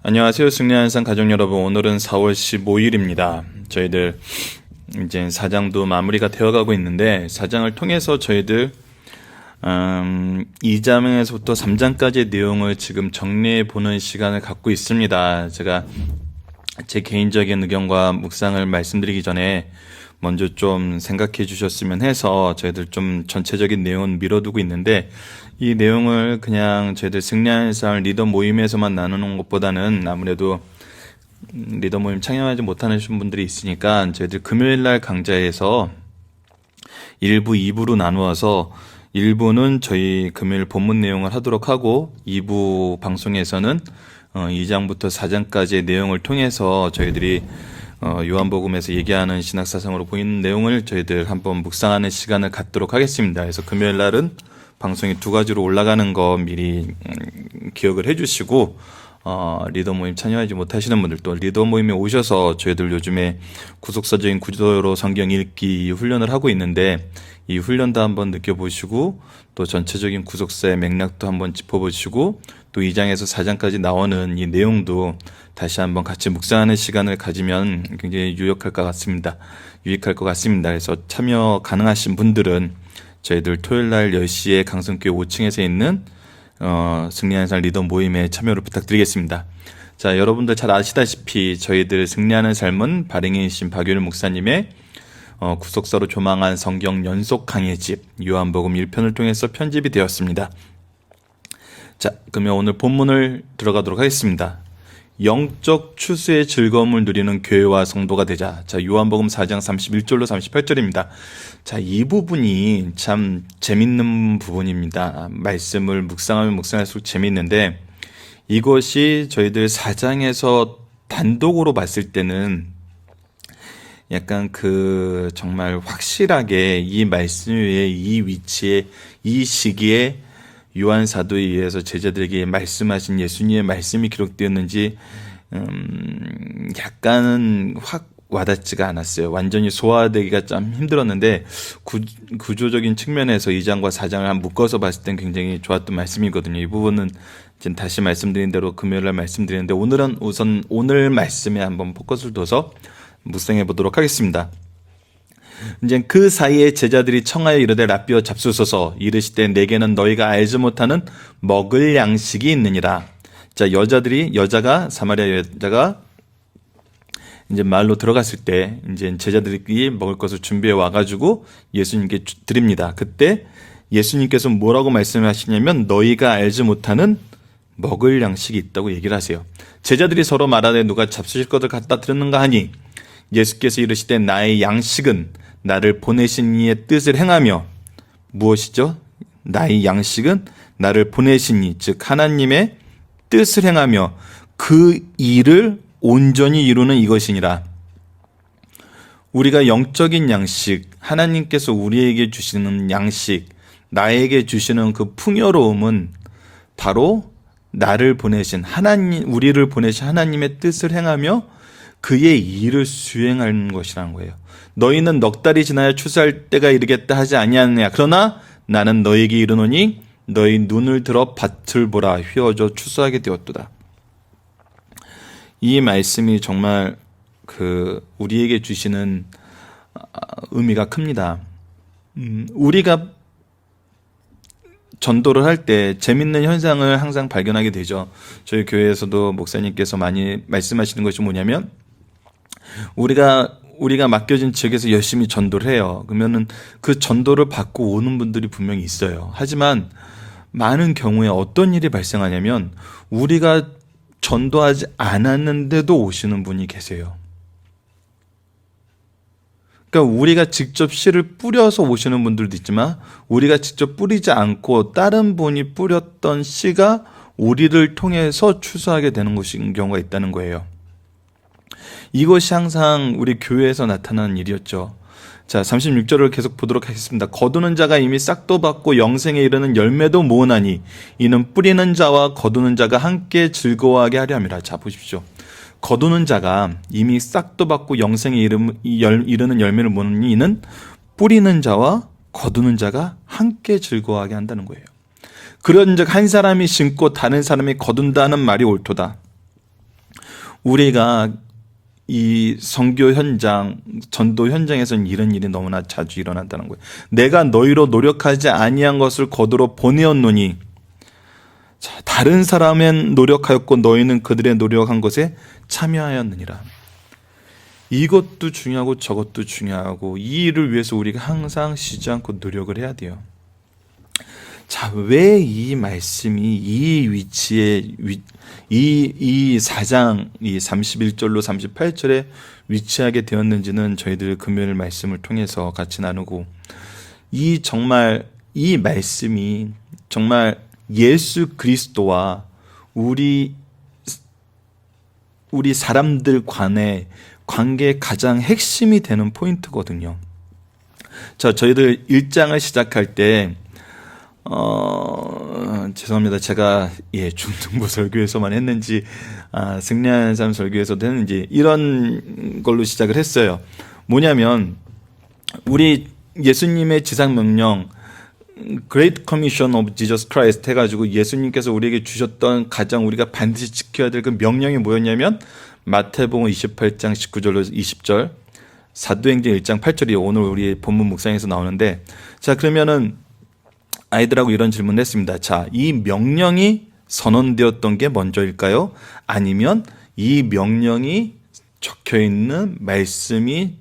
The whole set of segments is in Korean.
안녕하세요. 승리한산 가족 여러분. 오늘은 4월 15일입니다. 저희들 이제 4장도 마무리가 되어가고 있는데 4장을 통해서 저희들 2장에서부터 3장까지의 내용을 지금 정리해 보는 시간을 갖고 있습니다. 제가 제 개인적인 의견과 묵상을 말씀드리기 전에 먼저 좀 생각해 주셨으면 해서 저희들 좀 전체적인 내용은 미뤄두고 있는데, 이 내용을 그냥 저희들 승리한산 리더 모임에서만 나누는 것보다는 아무래도 리더 모임 참여하지 못하는 분들이 있으니까 저희들 금요일날 강좌에서 1부, 2부로 나누어서 1부는 저희 금요일 본문 내용을 하도록 하고 2부 방송에서는 2장부터 4장까지의 내용을 통해서 저희들이 요한복음에서 얘기하는 신학사상으로 보이는 내용을 저희들 한번 묵상하는 시간을 갖도록 하겠습니다. 그래서 금요일 날은 방송이 2가지로 올라가는 거 미리 기억을 해주시고, 리더 모임 참여하지 못하시는 분들, 또 리더 모임에 오셔서 저희들 요즘에 구속사적인 구조로 성경 읽기 훈련을 하고 있는데, 이 훈련도 한번 느껴보시고 또 전체적인 구속사의 맥락도 한번 짚어보시고 또 2장에서 4장까지 나오는 이 내용도 다시 한번 같이 묵상하는 시간을 가지면 굉장히 유익할 것 같습니다. 그래서 참여 가능하신 분들은 저희들 토요일날 10시에 강성교회 5층에서 있는 승리한산 리더 모임에 참여를 부탁드리겠습니다. 자, 여러분들 잘 아시다시피 저희들 승리하는 삶은 발행인이신 박유일 목사님의 구속사로 조망한 성경 연속 강해집 요한복음 1편을 통해서 편집이 되었습니다. 자, 그러면 오늘 본문을 들어가도록 하겠습니다. 영적 추수의 즐거움을 누리는 교회와 성도가 되자. 자, 요한복음 4장 31절로 38절입니다. 자, 이 부분이 참 재밌는 부분입니다. 말씀을 묵상하면 묵상할수록 재밌는데, 이것이 저희들 4장에서 단독으로 봤을 때는 약간 정말 확실하게 이 말씀 위에, 이 위치에, 이 시기에 요한 사도에 의해서 제자들에게 말씀하신 예수님의 말씀이 기록되었는지 약간은 확 와닿지가 않았어요. 완전히 소화되기가 좀 힘들었는데, 구조적인 측면에서 2장과 4장을 묶어서 봤을 땐 굉장히 좋았던 말씀이거든요. 이 부분은 지금 다시 말씀드린 대로 금요일날 말씀드리는데, 오늘은 우선 오늘 말씀에 한번 포커스를 둬서 묵상해 보도록 하겠습니다. 이제 그 사이에 제자들이 청하여 이르되 랍비여 잡수소서. 이르시되 내게는 너희가 알지 못하는 먹을 양식이 있느니라. 자, 사마리아 여자가 이제 마을로 들어갔을 때 이제 제자들이 먹을 것을 준비해 와가지고 예수님께 드립니다. 그때 예수님께서 뭐라고 말씀하시냐면 너희가 알지 못하는 먹을 양식이 있다고 얘기를 하세요. 제자들이 서로 말하되 누가 잡수실 것을 갖다 드렸는가 하니 예수께서 이르시되 나의 양식은 나를 보내신 이의 뜻을 행하며, 무엇이죠? 나의 양식은 나를 보내신 이, 즉 하나님의 뜻을 행하며 그 일을 온전히 이루는 이것이니라. 우리가 영적인 양식, 하나님께서 우리에게 주시는 양식, 나에게 주시는 그 풍요로움은 바로 나를 보내신 하나님, 우리를 보내신 하나님의 뜻을 행하며 그의 일을 수행하는 것이라는 거예요. 너희는 넉 달이 지나야 추수할 때가 이르겠다 하지 아니하느냐. 그러나 나는 너희에게 이르노니 너희 눈을 들어 밭을 보라. 휘어져 추수하게 되었도다. 이 말씀이 정말 우리에게 주시는 의미가 큽니다. 우리가 전도를 할 때 재밌는 현상을 항상 발견하게 되죠. 저희 교회에서도 목사님께서 많이 말씀하시는 것이 뭐냐면, 우리가 맡겨진 지역에서 열심히 전도를 해요. 그러면은 그 전도를 받고 오는 분들이 분명히 있어요. 하지만 많은 경우에 어떤 일이 발생하냐면, 우리가 전도하지 않았는데도 오시는 분이 계세요. 그러니까 우리가 직접 씨를 뿌려서 오시는 분들도 있지만, 우리가 직접 뿌리지 않고 다른 분이 뿌렸던 씨가 우리를 통해서 추수하게 되는 경우가 있다는 거예요. 이것이 항상 우리 교회에서 나타나는 일이었죠. 자, 36절을 계속 보도록 하겠습니다. 거두는 자가 이미 싹도 받고 영생에 이르는 열매도 모으나니 이는 뿌리는 자와 거두는 자가 함께 즐거워하게 하려 함이라. 자, 보십시오. 거두는 자가 이미 싹도 받고 영생에 이르는 열매를 모으니 이는 뿌리는 자와 거두는 자가 함께 즐거워하게 한다는 거예요. 그런즉 한 사람이 심고 다른 사람이 거둔다는 말이 옳도다. 우리가 이 선교 현장, 전도 현장에서는 이런 일이 너무나 자주 일어난다는 거예요. 내가 너희로 노력하지 아니한 것을 거두러 보내었노니, 자, 다른 사람은 노력하였고 너희는 그들의 노력한 것에 참여하였느니라. 이것도 중요하고 저것도 중요하고 이 일을 위해서 우리가 항상 쉬지 않고 노력을 해야 돼요. 자, 왜 이 말씀이 이 위치에 이 4장 이 31절로 38절에 위치하게 되었는지는 저희들 금요일 말씀을 통해서 같이 나누고, 정말 이 말씀이 정말 예수 그리스도와 우리 사람들 간의 관계의 가장 핵심이 되는 포인트거든요. 자, 저희들 1장을 시작할 때 죄송합니다. 제가 중등부 설교에서만 했는지 승리하는 삶 설교에서도 했는지 이런 걸로 시작을 했어요. 뭐냐면 우리 예수님의 지상명령 Great Commission of Jesus Christ 해가지고 예수님께서 우리에게 주셨던 가장 우리가 반드시 지켜야 될 그 명령이 뭐였냐면 마태복음 28장 19절로 20절, 사도행전 1장 8절이 오늘 우리 본문 묵상에서 나오는데, 자, 그러면은 아이들하고 이런 질문을 했습니다. 자, 이 명령이 선언되었던 게 먼저일까요? 아니면 이 명령이 적혀 있는 말씀이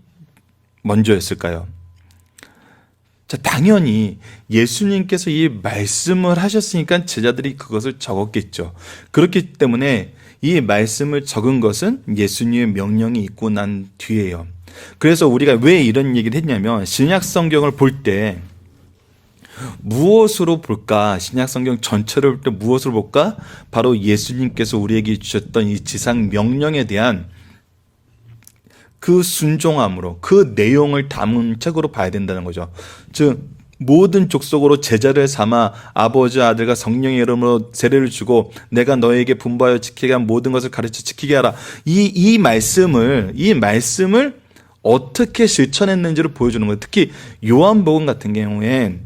먼저였을까요? 자, 당연히 예수님께서 이 말씀을 하셨으니까 제자들이 그것을 적었겠죠. 그렇기 때문에 이 말씀을 적은 것은 예수님의 명령이 있고 난 뒤에요. 그래서 우리가 왜 이런 얘기를 했냐면, 신약 성경을 볼 때 무엇으로 볼까? 신약 성경 전체를 볼 때 무엇으로 볼까? 바로 예수님께서 우리에게 주셨던 이 지상 명령에 대한 그 순종함으로 그 내용을 담은 책으로 봐야 된다는 거죠. 즉 모든 족속으로 제자를 삼아 아버지, 아들과 성령의 이름으로 세례를 주고 내가 너에게 분부하여 지키게 한 모든 것을 가르쳐 지키게 하라. 이 말씀을 어떻게 실천했는지를 보여주는 거예요. 특히 요한복음 같은 경우에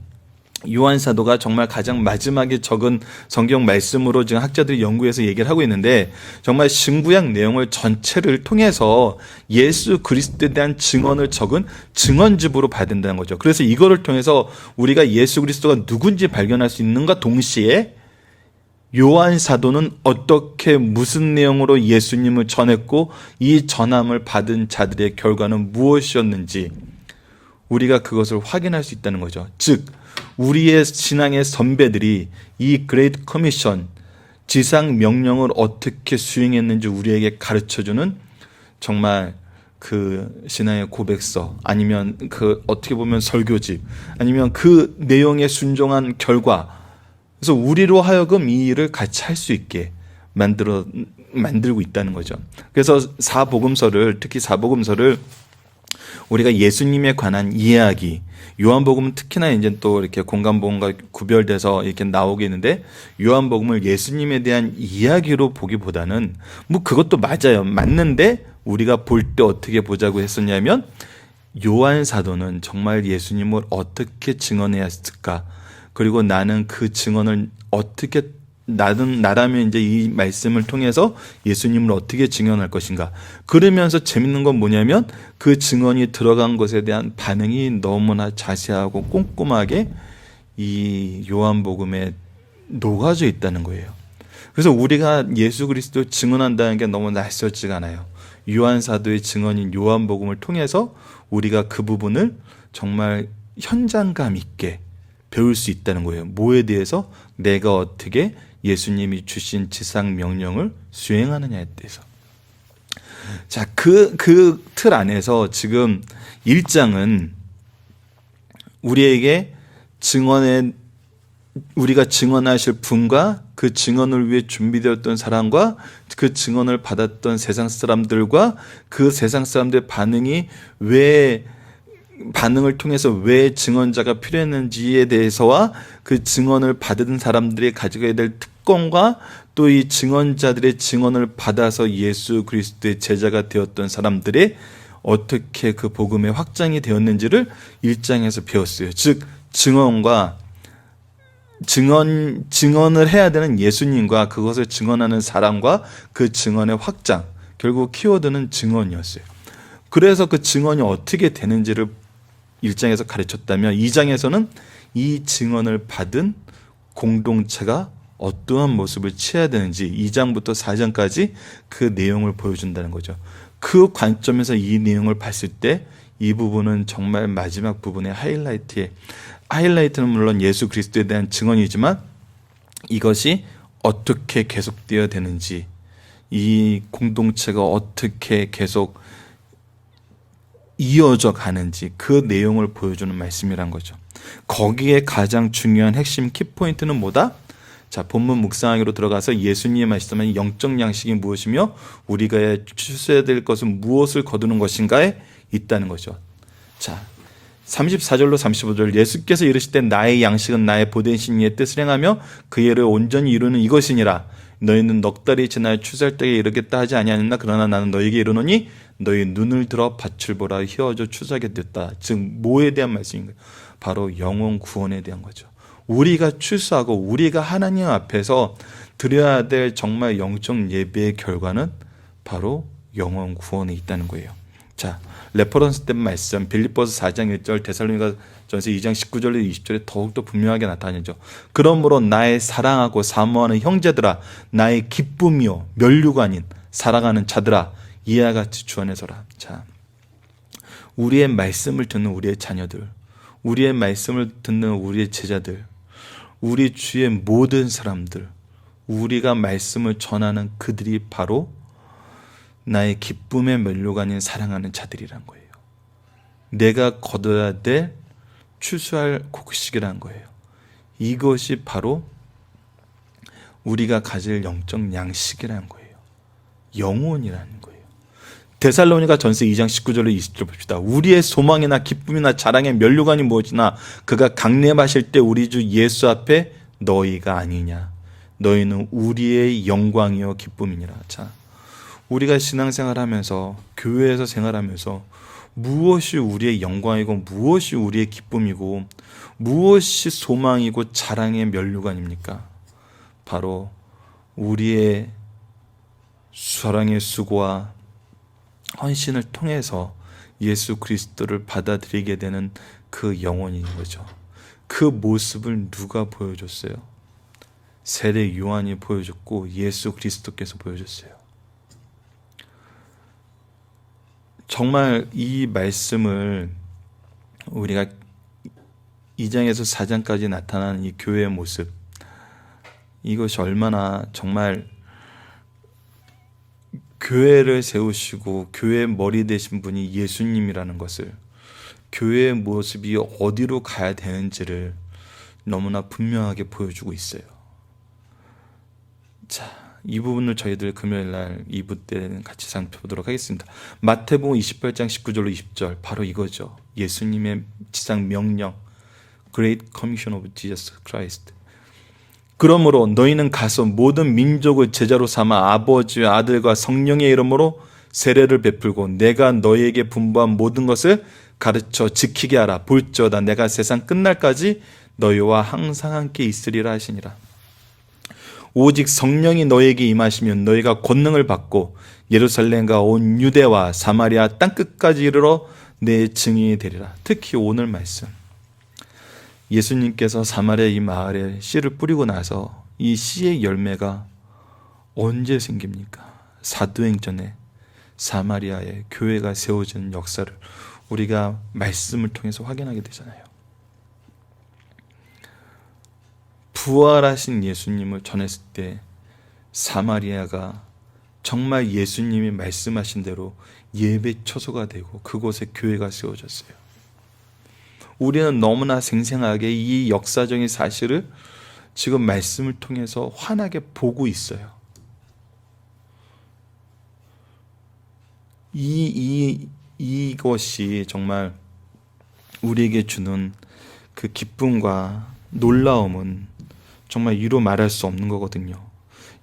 요한 사도가 정말 가장 마지막에 적은 성경 말씀으로 지금 학자들이 연구해서 얘기를 하고 있는데, 정말 신구약 내용을 전체를 통해서 예수 그리스도에 대한 증언을 적은 증언집으로 봐야 된다는 거죠. 그래서 이거를 통해서 우리가 예수 그리스도가 누군지 발견할 수 있는가 동시에 요한 사도는 어떻게 무슨 내용으로 예수님을 전했고 이 전함을 받은 자들의 결과는 무엇이었는지 우리가 그것을 확인할 수 있다는 거죠. 즉 우리의 신앙의 선배들이 이 그레이트 커미션 지상 명령을 어떻게 수행했는지 우리에게 가르쳐주는 정말 그 신앙의 고백서, 아니면 그 어떻게 보면 설교집, 아니면 그 내용에 순종한 결과, 그래서 우리로 하여금 이 일을 같이 할 수 있게 만들고 있다는 거죠. 그래서 특히 사복음서를 우리가 예수님에 관한 이야기, 요한복음은 특히나 이제 또 이렇게 공간복음과 구별돼서 이렇게 나오겠는데, 요한복음을 예수님에 대한 이야기로 보기보다는 뭐 그것도 맞는데 우리가 볼 때 어떻게 보자고 했었냐면, 요한 사도는 정말 예수님을 어떻게 증언해야 했을까, 그리고 나는 그 증언을 어떻게 나라면 이제 이 말씀을 통해서 예수님을 어떻게 증언할 것인가. 그러면서 재밌는 건 뭐냐면 그 증언이 들어간 것에 대한 반응이 너무나 자세하고 꼼꼼하게 이 요한복음에 녹아져 있다는 거예요. 그래서 우리가 예수 그리스도 증언한다는 게 너무 낯설지가 않아요. 요한 사도의 증언인 요한복음을 통해서 우리가 그 부분을 정말 현장감 있게 배울 수 있다는 거예요. 뭐에 대해서? 내가 어떻게 예수님이 주신 지상 명령을 수행하느냐에 대해서. 자, 그 틀 안에서 지금 1장은 우리에게 우리가 증언하실 분과 그 증언을 위해 준비되었던 사람과 그 증언을 받았던 세상 사람들과 그 세상 사람들의 반응을 통해서 왜 증언자가 필요했는지에 대해서와 그 증언을 받은 사람들이 가지게 될 특권과 또 이 증언자들의 증언을 받아서 예수 그리스도의 제자가 되었던 사람들의 어떻게 그 복음의 확장이 되었는지를 1장에서 배웠어요. 즉 증언을 해야 되는 예수님과 그것을 증언하는 사람과 그 증언의 확장, 결국 키워드는 증언이었어요. 그래서 그 증언이 어떻게 되는지를 1장에서 가르쳤다면 2장에서는 이 증언을 받은 공동체가 어떠한 모습을 취해야 되는지 2장부터 4장까지 그 내용을 보여준다는 거죠. 그 관점에서 이 내용을 봤을 때 이 부분은 정말 마지막 부분의 하이라이트는 물론 예수 그리스도에 대한 증언이지만 이것이 어떻게 계속되어야 되는지, 이 공동체가 어떻게 계속 이어져 가는지 그 내용을 보여주는 말씀이란 거죠. 거기에 가장 중요한 핵심 키포인트는 뭐다? 자, 본문 묵상하기로 들어가서 예수님이 말씀하신 영적 양식이 무엇이며 우리가 취소해야 될 것은 무엇을 거두는 것인가에 있다는 거죠. 자, 34절로 35절 예수께서 이르시되 나의 양식은 나의 보내신 이의 뜻을 행하며 그 예를 온전히 이루는 이것이니라. 너희는 넉 달이 지나야 추수할 때에 이르겠다 하지 아니하였나 그러나 나는 너희에게 이르노니 너희 눈을 들어 밭을 보라 휘어져 추수하게 됐다. 즉 뭐에 대한 말씀인가요? 바로 영혼 구원에 대한 거죠. 우리가 추수하고 우리가 하나님 앞에서 드려야 될 정말 영적 예배의 결과는 바로 영혼 구원에 있다는 거예요. 자, 레퍼런스 된 말씀 빌립보서 4장 1절 데살로니가전서 2장 19절로 20절에 더욱더 분명하게 나타나죠. 그러므로 나의 사랑하고 사모하는 형제들아 나의 기쁨이요 면류관인 사랑하는 자들아 이와 같이 주 안에 서라. 자, 우리의 말씀을 듣는 우리의 자녀들, 우리의 말씀을 듣는 우리의 제자들, 우리 주의 모든 사람들, 우리가 말씀을 전하는 그들이 바로 나의 기쁨의 면류관인 사랑하는 자들이란 거예요. 내가 거둬야 될 추수할 곡식이란 거예요. 이것이 바로 우리가 가질 영적 양식이라는 거예요. 영혼이라는 거예요. 데살로니가 전서 2장 19절로 20절 봅시다. 우리의 소망이나 기쁨이나 자랑의 면류관이 무엇이나 그가 강림하실 때 우리 주 예수 앞에 너희가 아니냐. 너희는 우리의 영광이요 기쁨이니라. 자, 우리가 신앙생활하면서 교회에서 생활하면서 무엇이 우리의 영광이고 무엇이 우리의 기쁨이고 무엇이 소망이고 자랑의 면류관입니까? 바로 우리의 사랑의 수고와 헌신을 통해서 예수 그리스도를 받아들이게 되는 그 영혼인 거죠. 그 모습을 누가 보여줬어요? 세례 요한이 보여줬고 예수 그리스도께서 보여줬어요. 정말 이 말씀을 우리가 2장에서 4장까지 나타나는 이 교회의 모습, 이것이 얼마나 정말 교회를 세우시고 교회의 머리 되신 분이 예수님이라는 것을, 교회의 모습이 어디로 가야 되는지를 너무나 분명하게 보여주고 있어요. 자, 이 부분을 저희들 금요일날 2부 때는 같이 살펴보도록 하겠습니다. 마태복음 28장 19절로 20절 바로 이거죠. 예수님의 지상 명령, Great Commission of Jesus Christ. 그러므로 너희는 가서 모든 민족을 제자로 삼아 아버지와 아들과 성령의 이름으로 세례를 베풀고 내가 너희에게 분부한 모든 것을 가르쳐 지키게 하라. 볼지어다 내가 세상 끝날까지 너희와 항상 함께 있으리라 하시니라. 오직 성령이 너희에게 임하시면 너희가 권능을 받고 예루살렘과 온 유대와 사마리아 땅끝까지 이르러 내 증인이 되리라. 특히 오늘 말씀, 예수님께서 사마리아 이 마을에 씨를 뿌리고 나서 이 씨의 열매가 언제 생깁니까? 사도행전에 사마리아에 교회가 세워지는 역사를 우리가 말씀을 통해서 확인하게 되잖아요. 부활하신 예수님을 전했을 때 사마리아가 정말 예수님이 말씀하신 대로 예배 처소가 되고 그곳에 교회가 세워졌어요. 우리는 너무나 생생하게 이 역사적인 사실을 지금 말씀을 통해서 환하게 보고 있어요. 이것이 정말 우리에게 주는 그 기쁨과 놀라움은 정말 이루 말할 수 없는 거거든요.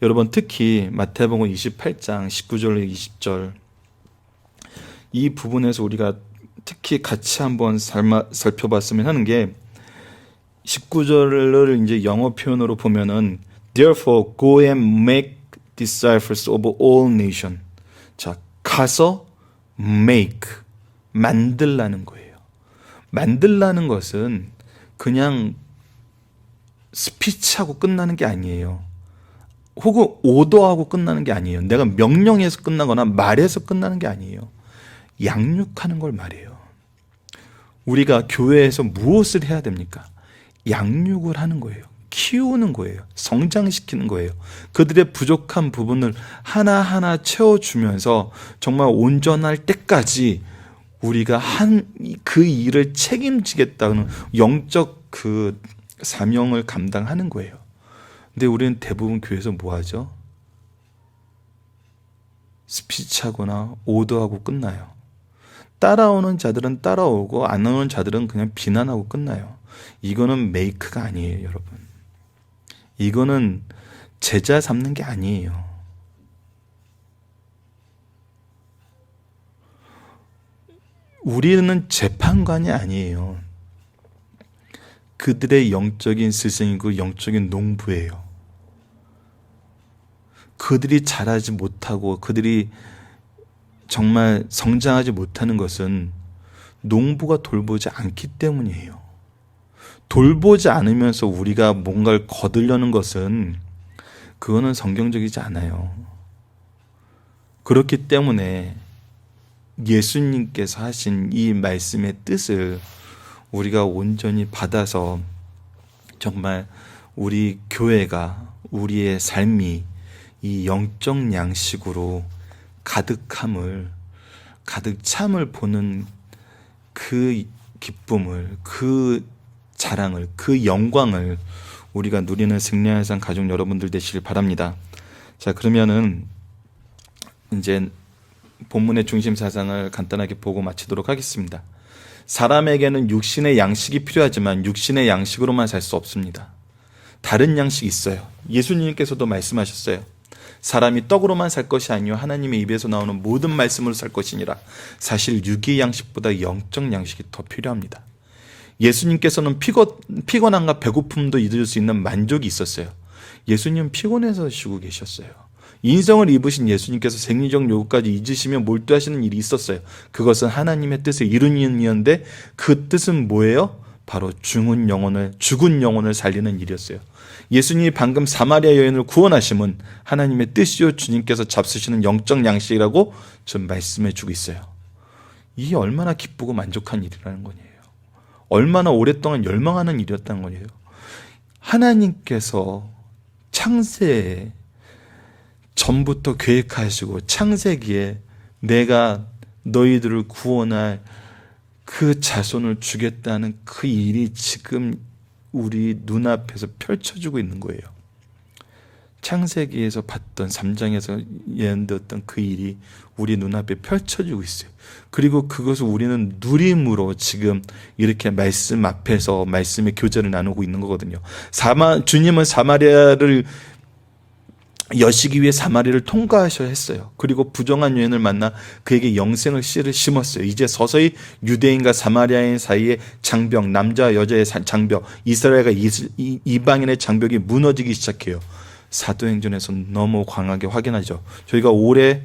여러분, 특히 마태복음 28장 19절 20절 이 부분에서 우리가 특히 같이 한번 살펴봤으면 하는 게 19절을 이제 영어 표현으로 보면은 Therefore go and make disciples of all nations. 자, 가서 make, 만들라는 거예요. 만들라는 것은 그냥 스피치하고 끝나는 게 아니에요. 혹은 오더하고 끝나는 게 아니에요. 내가 명령해서 끝나거나 말해서 끝나는 게 아니에요. 양육하는 걸 말해요. 우리가 교회에서 무엇을 해야 됩니까? 양육을 하는 거예요. 키우는 거예요. 성장시키는 거예요. 그들의 부족한 부분을 하나하나 채워주면서 정말 온전할 때까지 우리가 그 일을 책임지겠다는 영적 그 사명을 감당하는 거예요. 근데 우리는 대부분 교회에서 뭐 하죠? 스피치하거나 오더하고 끝나요. 따라오는 자들은 따라오고 안 오는 자들은 그냥 비난하고 끝나요. 이거는 메이크가 아니에요, 여러분. 이거는 제자 삼는 게 아니에요. 우리는 재판관이 아니에요. 그들의 영적인 스승이고 영적인 농부예요. 그들이 자라지 못하고 그들이 정말 성장하지 못하는 것은 농부가 돌보지 않기 때문이에요. 돌보지 않으면서 우리가 뭔가를 거두려는 것은 그거는 성경적이지 않아요. 그렇기 때문에 예수님께서 하신 이 말씀의 뜻을 우리가 온전히 받아서 정말 우리 교회가 우리의 삶이 이 영적 양식으로 가득함을 가득 참을 보는 그 기쁨을 그 자랑을 그 영광을 우리가 누리는 승리의 삶 가족 여러분들 되시길 바랍니다. 자, 그러면은 이제 본문의 중심 사상을 간단하게 보고 마치도록 하겠습니다. 사람에게는 육신의 양식이 필요하지만 육신의 양식으로만 살 수 없습니다. 다른 양식이 있어요. 예수님께서도 말씀하셨어요. 사람이 떡으로만 살 것이 아니요 하나님의 입에서 나오는 모든 말씀으로 살 것이니라. 사실 육의 양식보다 영적 양식이 더 필요합니다. 예수님께서는 피곤함과 배고픔도 잊을 수 있는 만족이 있었어요. 예수님 피곤해서 쉬고 계셨어요. 인성을 입으신 예수님께서 생리적 요구까지 잊으시며 몰두하시는 일이 있었어요. 그것은 하나님의 뜻을 이루는 일이었는데 그 뜻은 뭐예요? 바로 죽은 영혼을 살리는 일이었어요. 예수님이 방금 사마리아 여인을 구원하심은 하나님의 뜻이요 주님께서 잡수시는 영적 양식이라고 좀 말씀해 주고 있어요. 이게 얼마나 기쁘고 만족한 일이라는 거예요. 얼마나 오랫동안 열망하는 일이었다는 거예요. 하나님께서 창세에 전부터 계획하시고 창세기에 내가 너희들을 구원할 그 자손을 주겠다는 그 일이 지금 우리 눈앞에서 펼쳐지고 있는 거예요. 창세기에서 봤던 3장에서 예언되었던 그 일이 우리 눈앞에 펼쳐지고 있어요. 그리고 그것을 우리는 누림으로 지금 이렇게 말씀 앞에서 말씀의 교제를 나누고 있는 거거든요. 주님은 사마리아를 여시기 위해 사마리아를 통과하셔야 했어요. 그리고 부정한 여인을 만나 그에게 영생의 씨를 심었어요. 이제 서서히 유대인과 사마리아인 사이의 장벽, 남자와 여자의 장벽, 이스라엘과 이방인의 장벽이 무너지기 시작해요. 사도행전에서 너무 강하게 확인하죠. 저희가 올해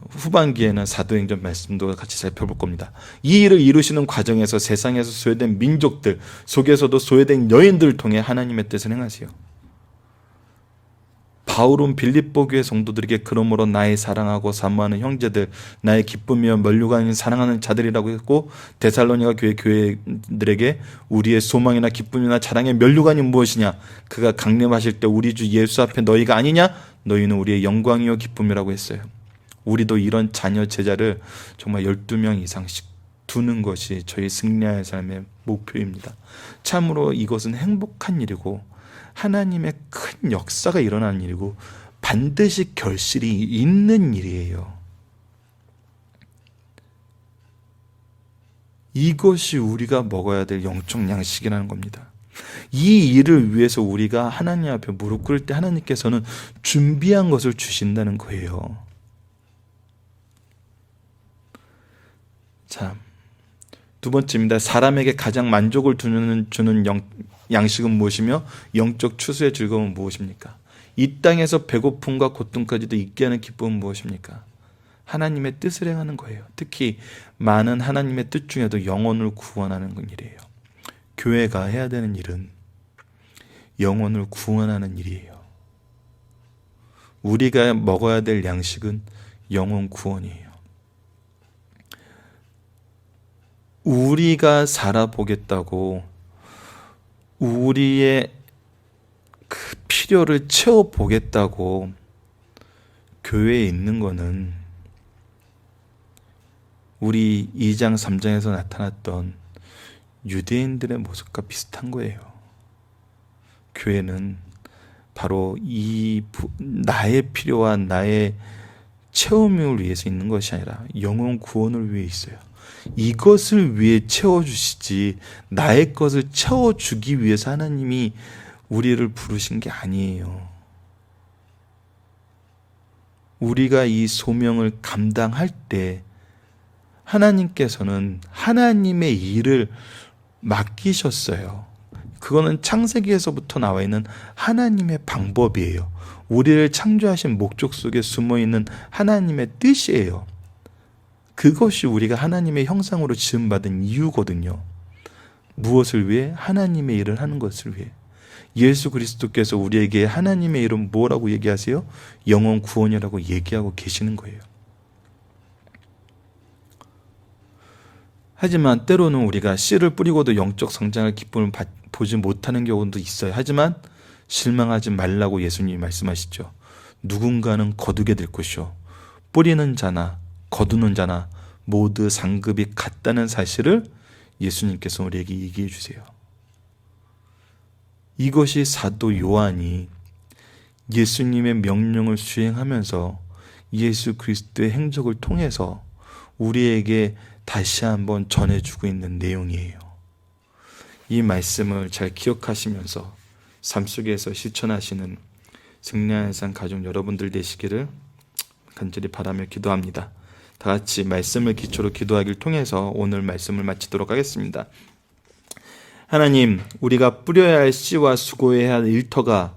후반기에는 사도행전 말씀도 같이 살펴볼 겁니다. 이 일을 이루시는 과정에서 세상에서 소외된 민족들 속에서도 소외된 여인들을 통해 하나님의 뜻을 행하세요. 바울은 빌립보 교회 성도들에게 그러므로 나의 사랑하고 사모하는 형제들, 나의 기쁨이며 면류관인 사랑하는 자들이라고 했고, 데살로니가 교회들에게 우리의 소망이나 기쁨이나 자랑의 면류관이 무엇이냐? 그가 강림하실 때 우리 주 예수 앞에 너희가 아니냐? 너희는 우리의 영광이요 기쁨이라고 했어요. 우리도 이런 자녀 제자를 정말 12명 이상씩 두는 것이 저희 승리할 삶의 목표입니다. 참으로 이것은 행복한 일이고 하나님의 큰 역사가 일어나는 일이고 반드시 결실이 있는 일이에요. 이것이 우리가 먹어야 될 영적 양식이라는 겁니다. 이 일을 위해서 우리가 하나님 앞에 무릎 꿇을 때 하나님께서는 준비한 것을 주신다는 거예요. 자, 두 번째입니다. 사람에게 가장 만족을 주는 양식은 무엇이며 영적 추수의 즐거움은 무엇입니까? 이 땅에서 배고픔과 고통까지도 있게 하는 기쁨은 무엇입니까? 하나님의 뜻을 행하는 거예요. 특히 많은 하나님의 뜻 중에도 영혼을 구원하는 일이에요. 교회가 해야 되는 일은 영혼을 구원하는 일이에요. 우리가 먹어야 될 양식은 영혼 구원이에요. 우리가 살아보겠다고 우리의 그 필요를 채워보겠다고 교회에 있는 거는 우리 2장 3장에서 나타났던 유대인들의 모습과 비슷한 거예요. 교회는 바로 나의 필요와 나의 채움을 위해서 있는 것이 아니라 영혼 구원을 위해 있어요. 이것을 위해 채워주시지 나의 것을 채워주기 위해서 하나님이 우리를 부르신 게 아니에요. 우리가 이 소명을 감당할 때 하나님께서는 하나님의 일을 맡기셨어요. 그거는 창세기에서부터 나와 있는 하나님의 방법이에요. 우리를 창조하신 목적 속에 숨어있는 하나님의 뜻이에요. 그것이 우리가 하나님의 형상으로 지음받은 이유거든요. 무엇을 위해? 하나님의 일을 하는 것을 위해. 예수 그리스도께서 우리에게 하나님의 일은 뭐라고 얘기하세요? 영혼 구원이라고 얘기하고 계시는 거예요. 하지만 때로는 우리가 씨를 뿌리고도 영적 성장을 기쁨을 보지 못하는 경우도 있어요. 하지만 실망하지 말라고 예수님이 말씀하시죠. 누군가는 거두게 될 것이요 뿌리는 자나 거두는 자나 모두 상급이 같다는 사실을 예수님께서 우리에게 얘기해 주세요. 이것이 사도 요한이 예수님의 명령을 수행하면서 예수 그리스도의 행적을 통해서 우리에게 다시 한번 전해주고 있는 내용이에요. 이 말씀을 잘 기억하시면서 삶 속에서 실천하시는 승리하는 삶 가족 여러분들 되시기를 간절히 바라며 기도합니다. 다 같이 말씀을 기초로 기도하기를 통해서 오늘 말씀을 마치도록 하겠습니다. 하나님, 우리가 뿌려야 할 씨와 수고해야 할 일터가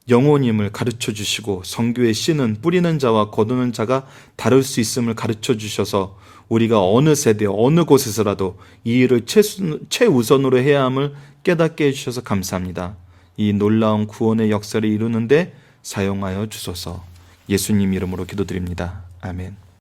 영혼임을 가르쳐 주시고 성교의 씨는 뿌리는 자와 거두는 자가 다를 수 있음을 가르쳐 주셔서 우리가 어느 세대 어느 곳에서라도 이 일을 최우선으로 해야 함을 깨닫게 해주셔서 감사합니다. 이 놀라운 구원의 역사를 이루는데 사용하여 주소서. 예수님 이름으로 기도드립니다. 아멘.